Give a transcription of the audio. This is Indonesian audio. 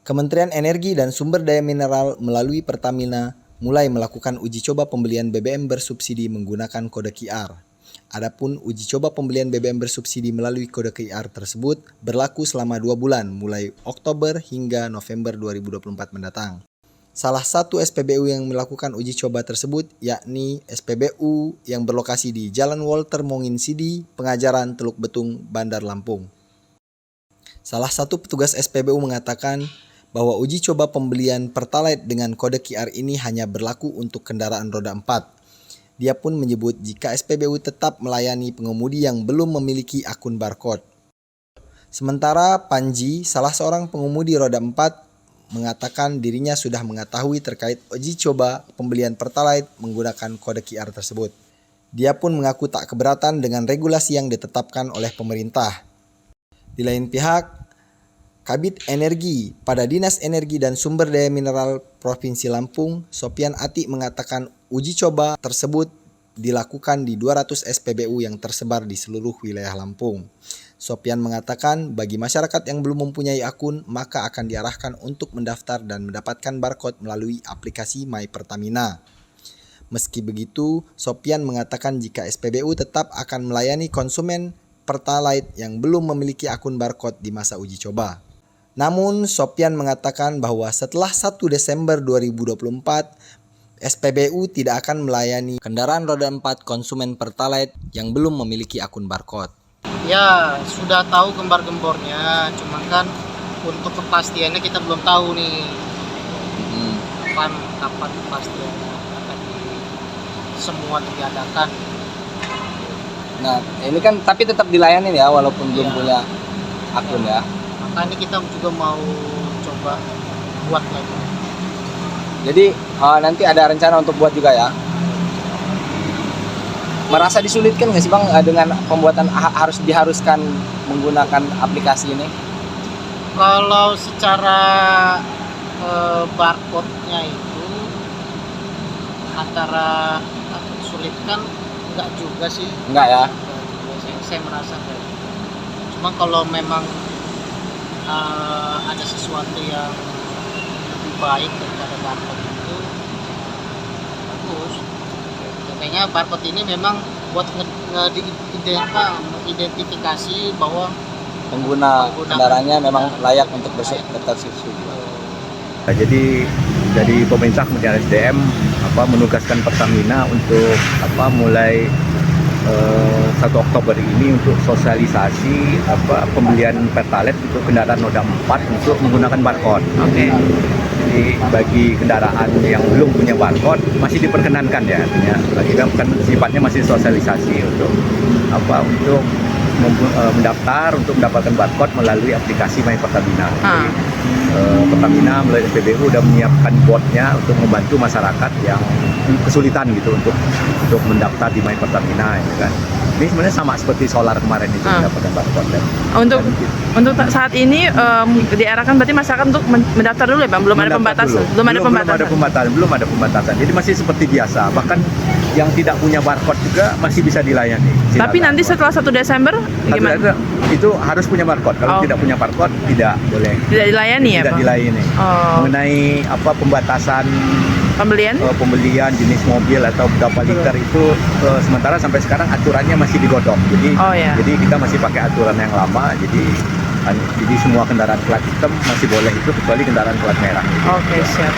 Kementerian Energi dan Sumber Daya Mineral melalui Pertamina mulai melakukan uji coba pembelian BBM bersubsidi menggunakan kode QR. Adapun uji coba pembelian BBM bersubsidi melalui kode QR tersebut berlaku selama 2 bulan mulai Oktober hingga November 2024 mendatang. Salah satu SPBU yang melakukan uji coba tersebut yakni SPBU yang berlokasi di Jalan Walter Monginsidi, Pengajaran, Teluk Betung, Bandar Lampung. Salah satu petugas SPBU mengatakan bahwa uji coba pembelian Pertalite dengan kode QR ini hanya berlaku untuk kendaraan roda 4. Dia pun menyebut jika SPBU tetap melayani pengemudi yang belum memiliki akun barcode. Sementara Panji, salah seorang pengemudi roda 4, mengatakan dirinya sudah mengetahui terkait uji coba pembelian Pertalite menggunakan kode QR tersebut. Dia pun mengaku tak keberatan dengan regulasi yang ditetapkan oleh pemerintah. Di lain pihak, Kabid Energi pada Dinas Energi dan Sumber Daya Mineral Provinsi Lampung, Sopian Ati mengatakan uji coba tersebut dilakukan di 200 SPBU yang tersebar di seluruh wilayah Lampung. Sopian mengatakan bagi masyarakat yang belum mempunyai akun maka akan diarahkan untuk mendaftar dan mendapatkan barcode melalui aplikasi My Pertamina. Meski begitu, Sopian mengatakan jika SPBU tetap akan melayani konsumen Pertalite yang belum memiliki akun barcode di masa uji coba. Namun, Sopian mengatakan bahwa setelah 1 Desember 2024, SPBU tidak akan melayani kendaraan roda 4 konsumen Pertalite yang belum memiliki akun barcode. Ya, sudah tahu gembar-gembornya, cuma kan untuk kepastiannya kita belum tahu nih. Kapan kepastiannya akan semua diadakan. Nah, ini kan tapi tetap dilayani ya walaupun belum punya akun ya. Makanya kita juga mau coba buat lagi. Jadi nanti ada rencana untuk buat juga ya. Merasa disulitkan nggak sih Bang dengan pembuatan harus diharuskan menggunakan aplikasi ini? Kalau secara barcode-nya itu antara sulit kan enggak juga sih. Enggak ya? Saya merasa enggak. Cuma kalau memang ada sesuatu yang lebih baik daripada barcode itu bagus. Kayaknya barcode ini memang buat identifikasi bahwa pengguna kendaraannya memang layak untuk bersubsidi. Jadi dari pemerintah kemudian SDM menugaskan Pertamina untuk mulai 1 Oktober ini untuk sosialisasi pembelian Pertalite untuk kendaraan roda 4 untuk menggunakan barcode. Jadi bagi kendaraan yang belum punya barcode masih diperkenankan ya, artinya lagi kan sifatnya masih sosialisasi untuk untuk mendaftar untuk mendapatkan barcode melalui aplikasi My Pertamina. Jadi, Pertamina melalui SPBU sudah menyiapkan botnya untuk membantu masyarakat yang kesulitan gitu untuk mendaftar di My Pertamina, gitu kan. Ini sebenarnya sama seperti solar kemarin itu mendapatkan barcode. Untuk saat ini diarahkan berarti masyarakat untuk mendaftar dulu ya Bang? Belum ada pembatasan? Belum ada pembatasan. Jadi masih seperti biasa. Bahkan yang tidak punya barcode juga masih bisa dilayani. Tapi nanti setelah 1 Desember gimana? Itu harus punya barcode. Kalau tidak punya barcode tidak boleh. Tidak dilayani ya, Tidak Bang? dilayani. Mengenai pembatasan pembelian jenis mobil atau berapa liter itu sementara sampai sekarang aturannya masih digodok. Jadi kita masih pakai aturan yang lama. Jadi semua kendaraan plat hitam masih boleh itu kecuali kendaraan plat merah. Oke, siap.